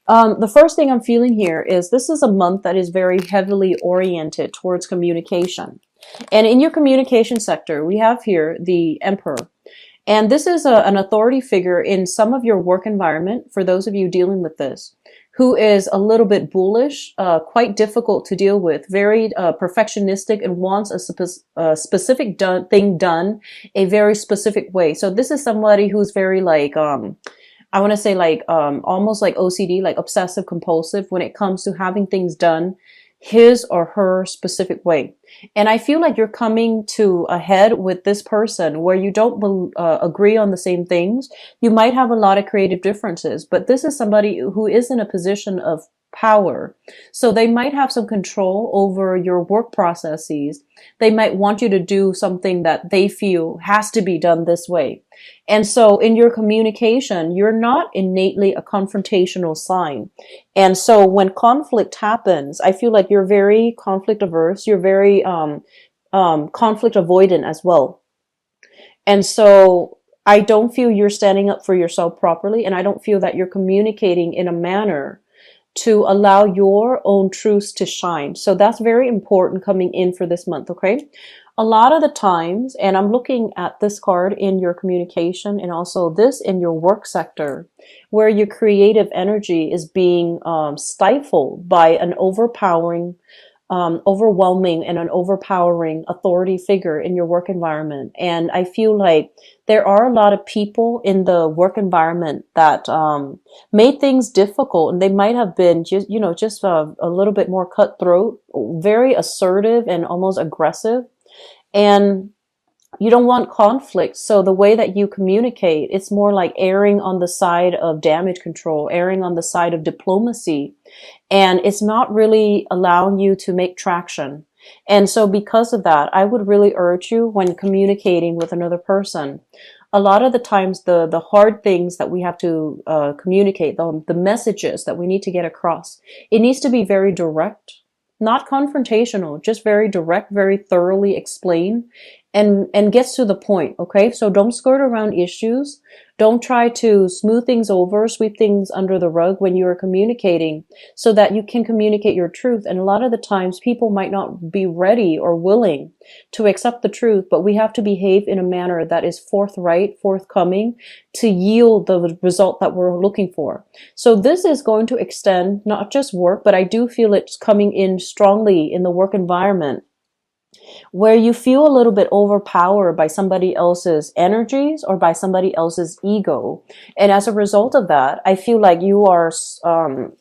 The first thing I'm feeling here is this is a month that is very heavily oriented towards communication. And in your communication sector, we have here the Emperor. And this is an authority figure in some of your work environment, for those of you dealing with this, who is a little bit bullish, quite difficult to deal with, very perfectionistic, and wants a specific thing done a very specific way. So this is somebody who's very like, I want to say like almost like OCD, like obsessive compulsive when it comes to having things done his or her specific way. And I feel like you're coming to a head with this person where you don't agree on the same things. You might have a lot of creative differences, but this is somebody who is in a position of power. So they might have some control over your work processes. They might want you to do something that they feel has to be done this way. And so in your communication, you're not innately a confrontational sign. And so when conflict happens, I feel like you're very conflict averse. You're very conflict avoidant as well. And so I don't feel you're standing up for yourself properly. And I don't feel that you're communicating in a manner to allow your own truths to shine. So that's very important coming in for this month, okay? A lot of the times, and I'm looking at this card in your communication and also this in your work sector, where your creative energy is being stifled by an overwhelming and an overpowering authority figure in your work environment. And I feel like there are a lot of people in the work environment that made things difficult, and they might have been just, just a little bit more cutthroat, very assertive and almost aggressive. And you don't want conflict. So the way that you communicate, it's more like erring on the side of damage control, erring on the side of diplomacy. And it's not really allowing you to make traction. And so because of that, I would really urge you when communicating with another person, a lot of the times the hard things that we have to communicate, the messages that we need to get across, it needs to be very direct, not confrontational, just very direct, very thoroughly explain and gets to the point. Okay. So don't skirt around issues. Don't try to smooth things over, sweep things under the rug when you are communicating, so that you can communicate your truth. And a lot of the times people might not be ready or willing to accept the truth, but we have to behave in a manner that is forthright, forthcoming, to yield the result that we're looking for. So this is going to extend not just work, but I do feel it's coming in strongly in the work environment, where you feel a little bit overpowered by somebody else's energies or by somebody else's ego. And as a result of that, I feel like you are,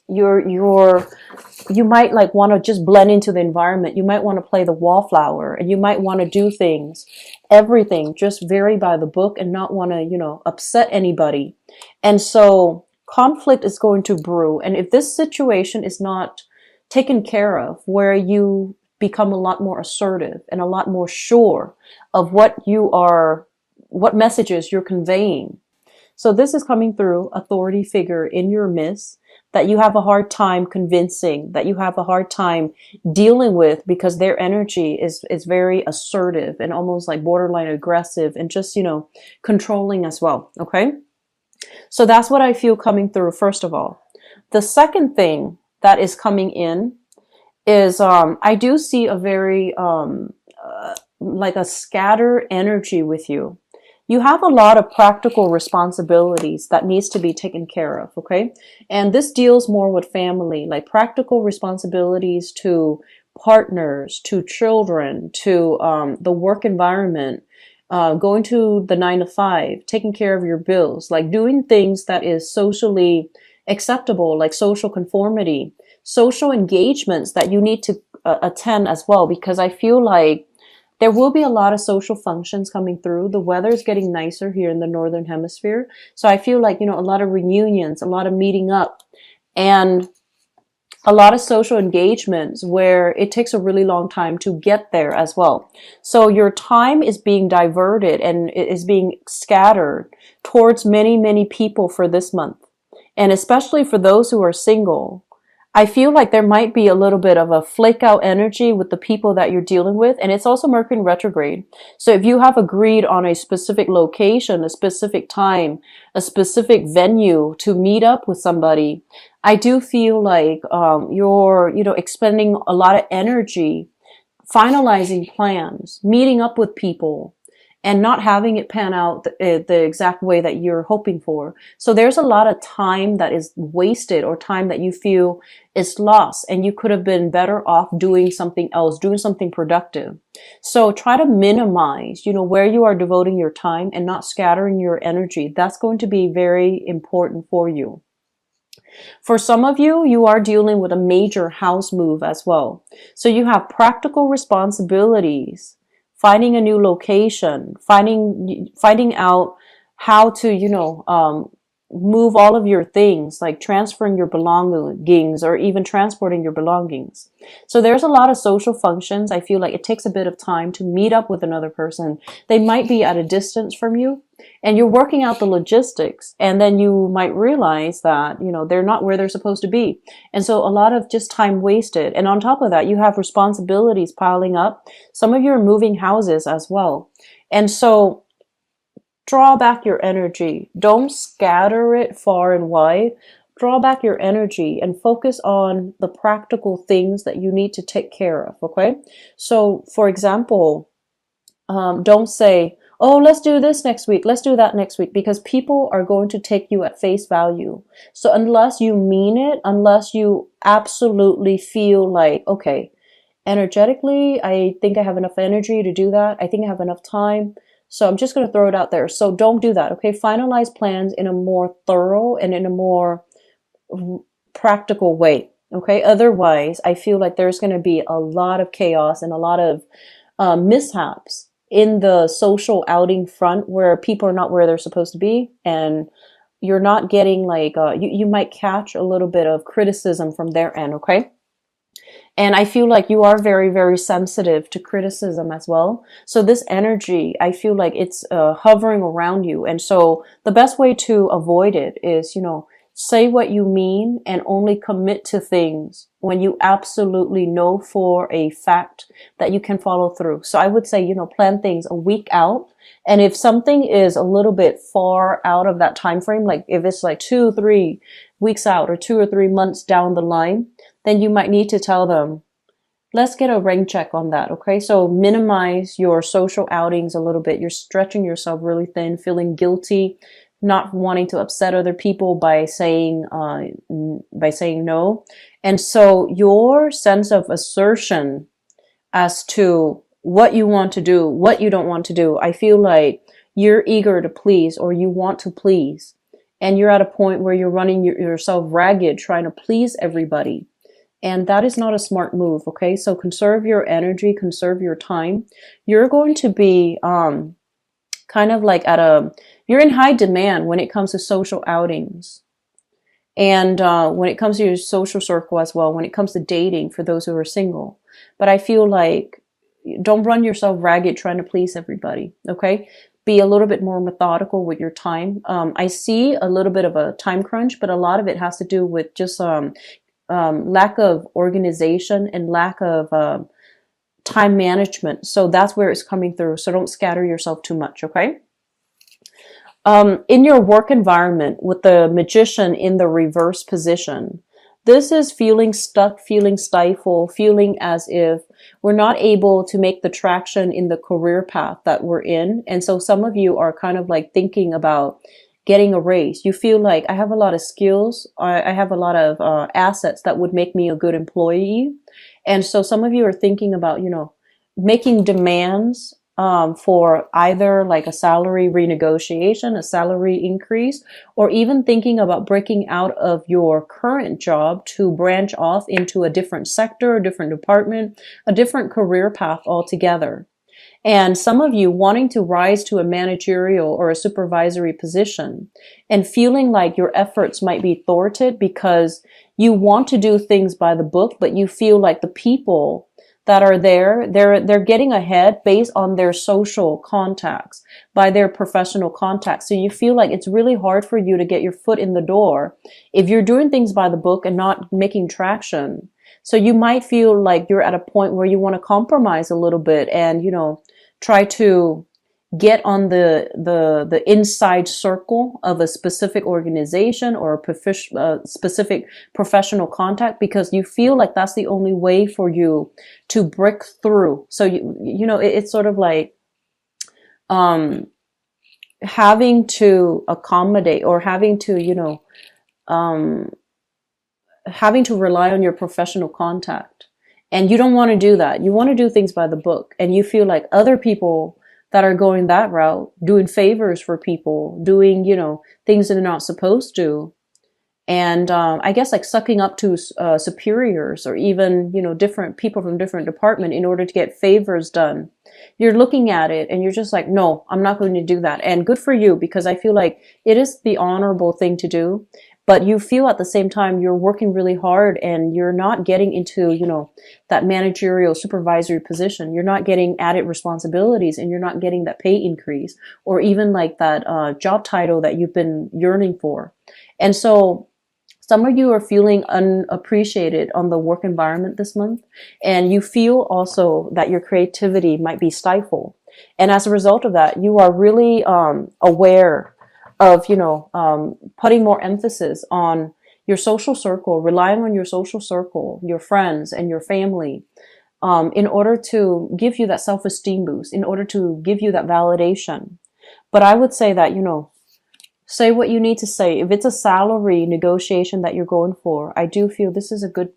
you might like want to just blend into the environment. You might want to play the wallflower, and you might want to do things, everything just very by the book, and not want to, upset anybody. And so conflict is going to brew. And if this situation is not taken care of, where you become a lot more assertive and a lot more sure of what messages you're conveying. So this is coming through authority figure in your midst that you have a hard time convincing, that you have a hard time dealing with, because their energy is very assertive and almost like borderline aggressive and just, controlling as well. Okay. So that's what I feel coming through, first of all. The second thing that is coming in is I do see a very like a scattered energy with you. You have a lot of practical responsibilities that needs to be taken care of, okay? And this deals more with family, like practical responsibilities to partners, to children, to the work environment, going to the 9 to 5, taking care of your bills, like doing things that is socially acceptable, like social conformity, social engagements that you need to attend as well, because I feel like there will be a lot of social functions coming through. The weather is getting nicer here in the Northern Hemisphere. So I feel like, a lot of reunions, a lot of meeting up, and a lot of social engagements where it takes a really long time to get there as well. So your time is being diverted and it is being scattered towards many, many people for this month. And especially for those who are single, I feel like there might be a little bit of a flake out energy with the people that you're dealing with. And it's also Mercury in retrograde. So if you have agreed on a specific location, a specific time, a specific venue to meet up with somebody, I do feel like you're, expending a lot of energy finalizing plans, meeting up with people, and not having it pan out the exact way that you're hoping for. So there's a lot of time that is wasted, or time that you feel is lost, and you could have been better off doing something else, doing something productive. So try to minimize, where you are devoting your time and not scattering your energy. That's going to be very important for you. For some of you, you are dealing with a major house move as well. So you have practical responsibilities, finding a new location, finding out how to, move all of your things, like transferring your belongings or even transporting your belongings. So there's a lot of social functions. I feel like it takes a bit of time to meet up with another person. They might be at a distance from you, and you're working out the logistics, and then you might realize that, they're not where they're supposed to be. And so a lot of just time wasted. And on top of that, you have responsibilities piling up. Some of you are moving houses as well. And so draw back your energy. Don't scatter it far and wide. Draw back your energy and focus on the practical things that you need to take care of. Okay. So for example, don't say, oh, let's do this next week, let's do that next week, because people are going to take you at face value. So unless you mean it, unless you absolutely feel like, okay, energetically, I think I have enough energy to do that. I think I have enough time. So I'm just going to throw it out there. So don't do that. Okay. Finalize plans in a more thorough and in a more practical way. Okay. Otherwise, I feel like there's going to be a lot of chaos and a lot of mishaps in the social outing front, where people are not where they're supposed to be, and you're not getting like, you might catch a little bit of criticism from their end. Okay. And I feel like you are very, very sensitive to criticism as well. So this energy, I feel like it's hovering around you. And so the best way to avoid it is, say what you mean and only commit to things when you absolutely know for a fact that you can follow through. So I would say, plan things a week out. And if something is a little bit far out of that time frame, like if it's like 2-3 weeks out or 2 or 3 months down the line, then you might need to tell them, let's get a rain check on that. Okay. So minimize your social outings a little bit. You're stretching yourself really thin, feeling guilty, not wanting to upset other people by saying no. And so your sense of assertion as to what you want to do, what you don't want to do, I feel like you're eager to please, or you want to please. And you're at a point where you're running yourself ragged, trying to please everybody. And that is not a smart move. Okay. So conserve your energy, conserve your time. You're going to be, kind of like you're in high demand when it comes to social outings. And when it comes to your social circle as well, when it comes to dating for those who are single. But I feel like don't run yourself ragged trying to please everybody. Okay. Be a little bit more methodical with your time. I see a little bit of a time crunch, but a lot of it has to do with just lack of organization and lack of time management. So that's where it's coming through. So don't scatter yourself too much. Okay. In your work environment with the Magician in the reverse position, this is feeling stuck, feeling stifled, feeling as if we're not able to make the traction in the career path that we're in. And so some of you are kind of like thinking about getting a raise. You feel like, I have a lot of skills. I have a lot of assets that would make me a good employee. And so some of you are thinking about, making demands for either like a salary renegotiation, a salary increase, or even thinking about breaking out of your current job to branch off into a different sector, a different department, a different career path altogether. And some of you wanting to rise to a managerial or a supervisory position and feeling like your efforts might be thwarted because you want to do things by the book, but you feel like the people that are there, they're getting ahead based on their social contacts, by their professional contacts. So you feel like it's really hard for you to get your foot in the door if you're doing things by the book and not making traction. So you might feel like you're at a point where you want to compromise a little bit and, try to get on the inside circle of a specific organization or a specific professional contact, because you feel like that's the only way for you to break through. So it's sort of like having to accommodate, or having to having to rely on your professional contact. And you don't want to do that. You want to do things by the book, and you feel like other people that are going that route, doing favors for people, doing, things that they're not supposed to. And I guess like sucking up to superiors, or even, different people from different department in order to get favors done. You're looking at it and you're just like, no, I'm not going to do that. And good for you, because I feel like it is the honorable thing to do. But you feel at the same time you're working really hard and you're not getting into, that managerial supervisory position. You're not getting added responsibilities, and you're not getting that pay increase, or even like that job title that you've been yearning for. And so some of you are feeling unappreciated on the work environment this month, and you feel also that your creativity might be stifled. And as a result of that, you are really aware of, putting more emphasis on your social circle, relying on your social circle, your friends and your family, in order to give you that self-esteem boost, in order to give you that validation. But I would say that, say what you need to say. If it's a salary negotiation that you're going for, I do feel this is a good,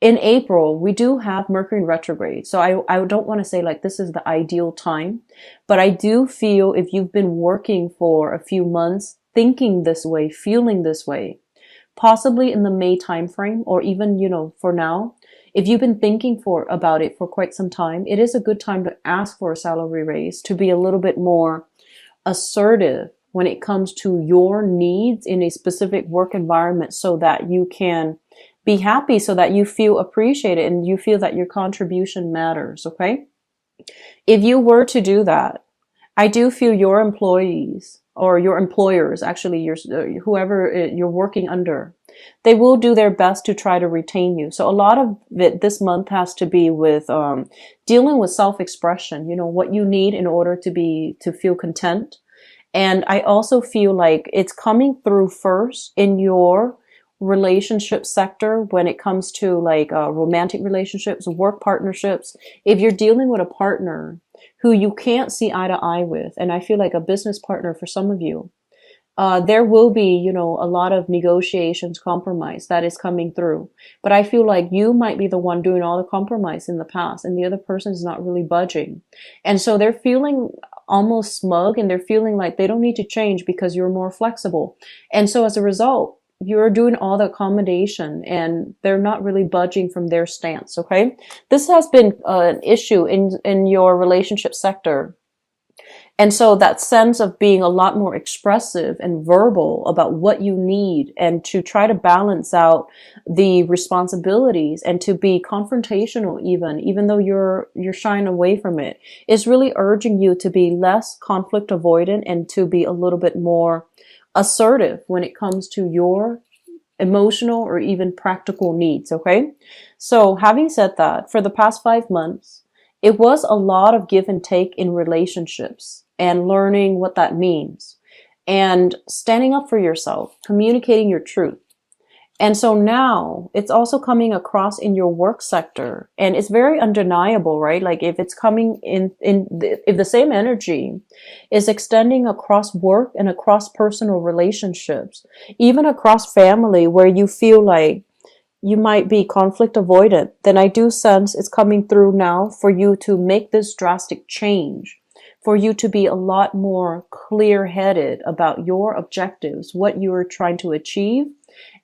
in April, we do have Mercury in retrograde. So I don't want to say like this is the ideal time, but I do feel if you've been working for a few months, thinking this way, feeling this way, possibly in the May timeframe, or even, for now, if you've been thinking about it for quite some time, it is a good time to ask for a salary raise, to be a little bit more assertive when it comes to your needs in a specific work environment, so that you can be happy, so that you feel appreciated and you feel that your contribution matters. Okay. If you were to do that, I do feel your employees, or your employers, actually whoever you're working under, they will do their best to try to retain you. So a lot of it this month has to be with dealing with self-expression, what you need in order to feel content. And I also feel like it's coming through first in your relationship sector when it comes to like romantic relationships, work partnerships. If you're dealing with a partner who you can't see eye to eye with, and I feel like a business partner for some of you, there will be, a lot of negotiations, compromise that is coming through. But I feel like you might be the one doing all the compromise in the past, and the other person is not really budging. And so they're feeling almost smug, and they're feeling like they don't need to change because you're more flexible. And so as a result, you're doing all the accommodation and they're not really budging from their stance. Okay. This has been an issue in your relationship sector. And so that sense of being a lot more expressive and verbal about what you need, and to try to balance out the responsibilities, and to be confrontational even though you're shying away from it, is really urging you to be less conflict avoidant and to be a little bit more assertive when it comes to your emotional or even practical needs. Okay. So having said that, for the past 5 months, it was a lot of give and take in relationships, and learning what that means, and standing up for yourself, communicating your truth. And so now it's also coming across in your work sector, and it's very undeniable, right? Like if it's coming if the same energy is extending across work and across personal relationships, even across family, where you feel like you might be conflict avoidant, then I do sense it's coming through now for you to make this drastic change, for you to be a lot more clear-headed about your objectives, what you are trying to achieve,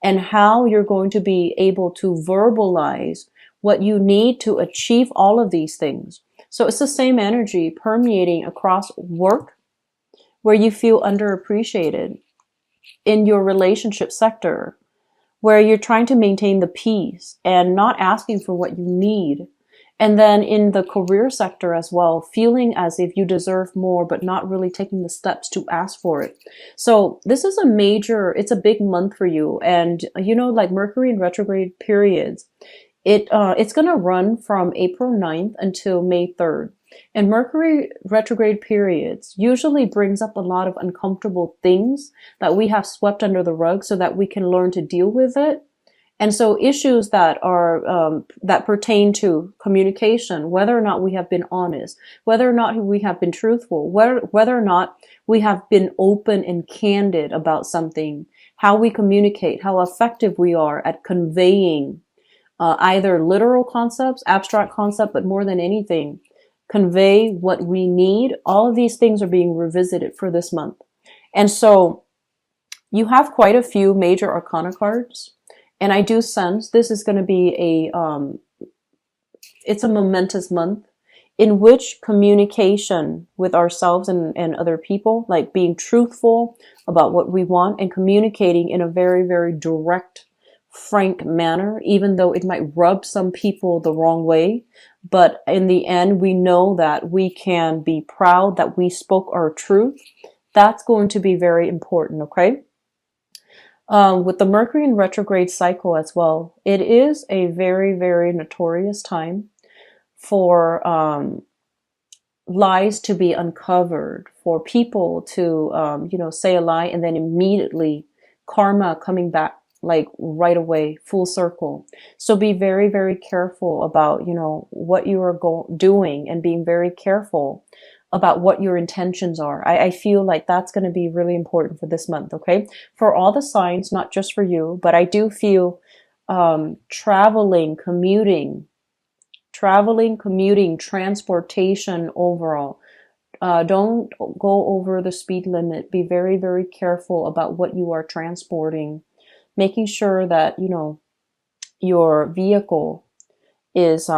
and how you're going to be able to verbalize what you need to achieve all of these things. So it's the same energy permeating across work, where you feel underappreciated, in your relationship sector, where you're trying to maintain the peace and not asking for what you need. And then in the career sector as well, feeling as if you deserve more, but not really taking the steps to ask for it. So this is it's a big month for you. And like Mercury in retrograde periods, it's going to run from April 9th until May 3rd. And Mercury retrograde periods usually brings up a lot of uncomfortable things that we have swept under the rug so that we can learn to deal with it. And so issues that are that pertain to communication, whether or not we have been honest, whether or not we have been truthful, whether or not we have been open and candid about something, how we communicate, how effective we are at conveying either literal concepts, abstract concept, but more than anything, convey what we need. All of these things are being revisited for this month. And so you have quite a few major arcana cards. And I do sense this is going to be it's a momentous month in which communication with ourselves and other people, like being truthful about what we want and communicating in a very, very direct, frank manner, even though it might rub some people the wrong way. But in the end, we know that we can be proud that we spoke our truth. That's going to be very important, okay? With the Mercury in retrograde cycle as well, it is a very, very notorious time for lies to be uncovered, for people to, say a lie and then immediately karma coming back like right away, full circle. So be very, very careful about, what you are doing and being very careful about what your intentions are. I feel like that's going to be really important for this month, okay? For all the signs, not just for you, but I do feel traveling, commuting, transportation overall. Don't go over the speed limit. Be very, very careful about what you are transporting, making sure that, your vehicle is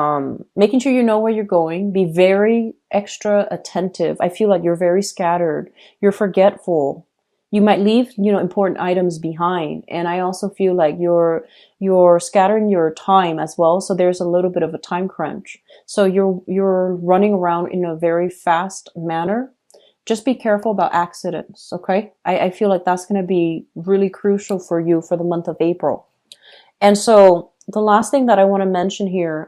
making sure you know where you're going. Be very extra attentive. I feel like you're very scattered. You're forgetful. You might leave, important items behind. And I also feel like you're scattering your time as well. So there's a little bit of a time crunch. So you're running around in a very fast manner. Just be careful about accidents, okay? I feel like that's going to be really crucial for you for the month of April. And so the last thing that I want to mention here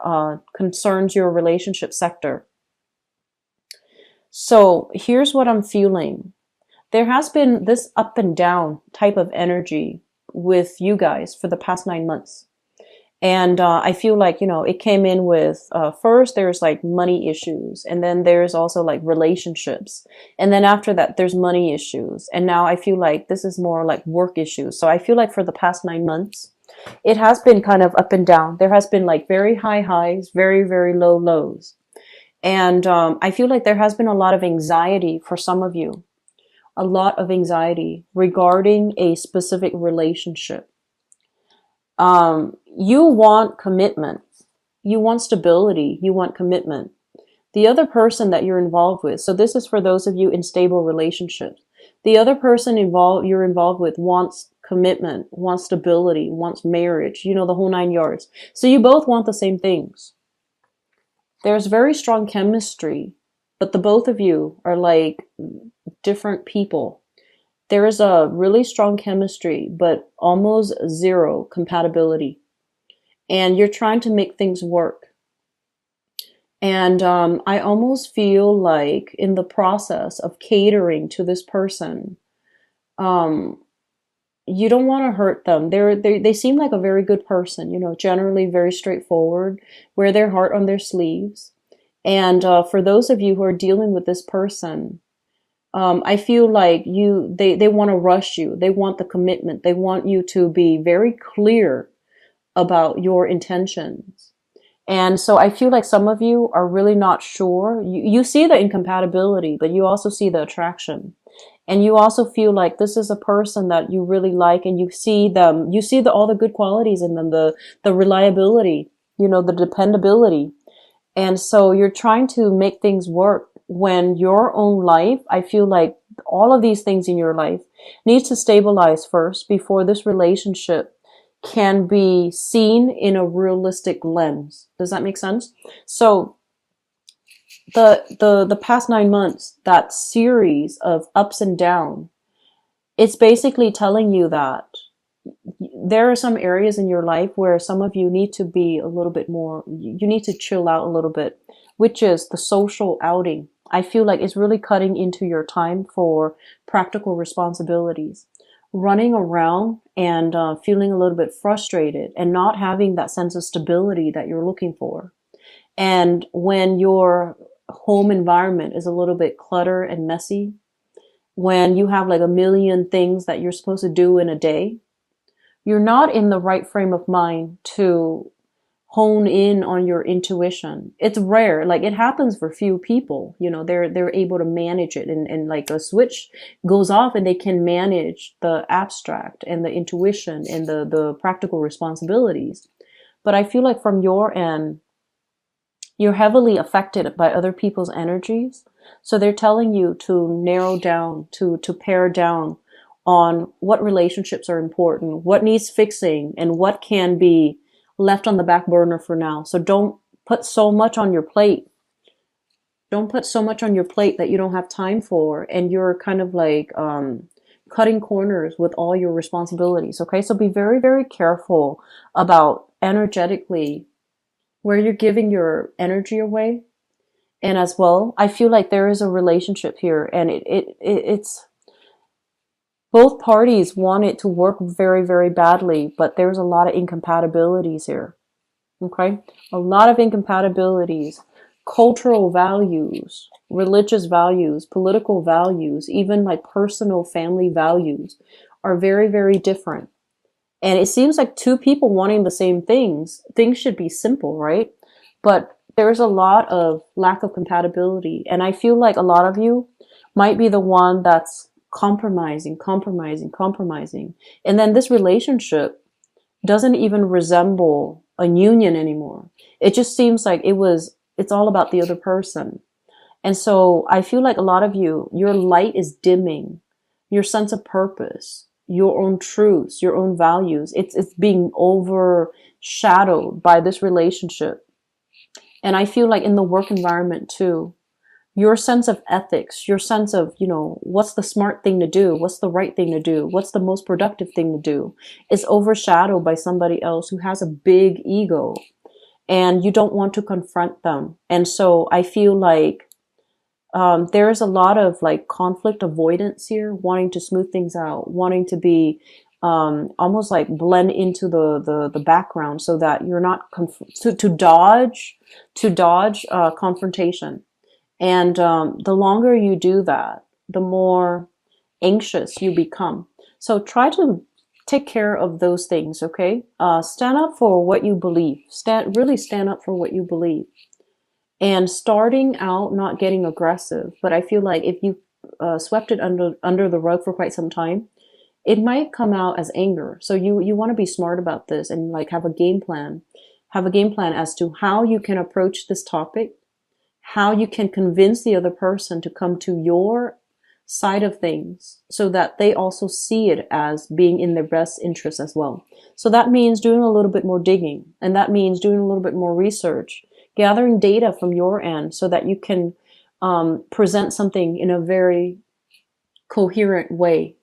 concerns your relationship sector. So here's what I'm feeling. There has been this up and down type of energy with you guys for the past 9 months. And I feel like, it came in with, first there's like money issues, and then there's also like relationships. And then after that, there's money issues. And now I feel like this is more like work issues. So I feel like for the past 9 months, it has been kind of up and down. There has been like very high highs, very, very low lows. And I feel like there has been a lot of anxiety for some of you. A lot of anxiety regarding a specific relationship. You want commitment. You want stability. You want commitment. The other person that you're involved with, so this is for those of you in stable relationships. The other person you're involved with wants commitment, wants stability, wants marriage, the whole 9 yards. So you both want the same things. There's very strong chemistry, but the both of you are like different people. There is a really strong chemistry, but almost zero compatibility. And you're trying to make things work. And I almost feel like in the process of catering to this person, you don't want to hurt them. They seem like a very good person, generally very straightforward, wear their heart on their sleeves. And for those of you who are dealing with this person, I feel like they want to rush you. They want the commitment. They want you to be very clear about your intentions. And so I feel like some of you are really not sure. You see the incompatibility, but you also see the attraction. And you also feel like this is a person that you really like, and you see all the good qualities in them, the reliability, the dependability. And so you're trying to make things work when your own life, I feel like all of these things in your life needs to stabilize first before this relationship can be seen in a realistic lens. Does that make sense? So the past 9 months, that series of ups and downs, it's basically telling you that there are some areas in your life where some of you need to be a little bit more, you need to chill out a little bit, which is the social outing. I feel like it's really cutting into your time for practical responsibilities. Running around and feeling a little bit frustrated and not having that sense of stability that you're looking for. And when your home environment is a little bit clutter and messy, when you have like a million things that you're supposed to do in a day, you're not in the right frame of mind to hone in on your intuition. It's rare. Like it happens for few people, you know, they're able to manage it, and like a switch goes off and they can manage the abstract and the intuition and the practical responsibilities. But I feel like from your end, you're heavily affected by other people's energies. So they're telling you to narrow down, to pare down on what relationships are important, what needs fixing, and what can be left on the back burner for now. So don't put so much on your plate. Don't put so much on your plate that you don't have time for, and you're kind of like cutting corners with all your responsibilities. Okay, so be very, very careful about energetically where you're giving your energy away. And as well, I feel like there is a relationship here, and it's both parties want it to work very, very badly, but there's a lot of incompatibilities here. Okay? A lot of incompatibilities, cultural values, religious values, political values, even my personal family values are very, very different. And it seems like two people wanting the same things should be simple, right? But there's a lot of lack of compatibility. And I feel like a lot of you might be the one that's compromising, compromising, compromising. And then this relationship doesn't even resemble a union anymore. It just seems like it's all about the other person. And so I feel like a lot of you, your light is dimming, your sense of purpose, your own truths, your own values. It's being overshadowed by this relationship. And I feel like in the work environment too, your sense of ethics, your sense of, what's the smart thing to do? What's the right thing to do? What's the most productive thing to do? Is overshadowed by somebody else who has a big ego, and you don't want to confront them. And so I feel like there is a lot of like conflict avoidance here, wanting to smooth things out, wanting to be almost like blend into the background so that you're not to dodge confrontation. And the longer you do that, the more anxious you become. So try to take care of those things, okay? Stand up for what you believe. Really stand up for what you believe. And starting out, not getting aggressive. But I feel like if you swept it under the rug for quite some time, it might come out as anger. So you want to be smart about this and like have a game plan. Have a game plan as to how you can approach this topic, how you can convince the other person to come to your side of things so that they also see it as being in their best interest as well. So that means doing a little bit more digging, and that means doing a little bit more research, gathering data from your end so that you can present something in a very coherent way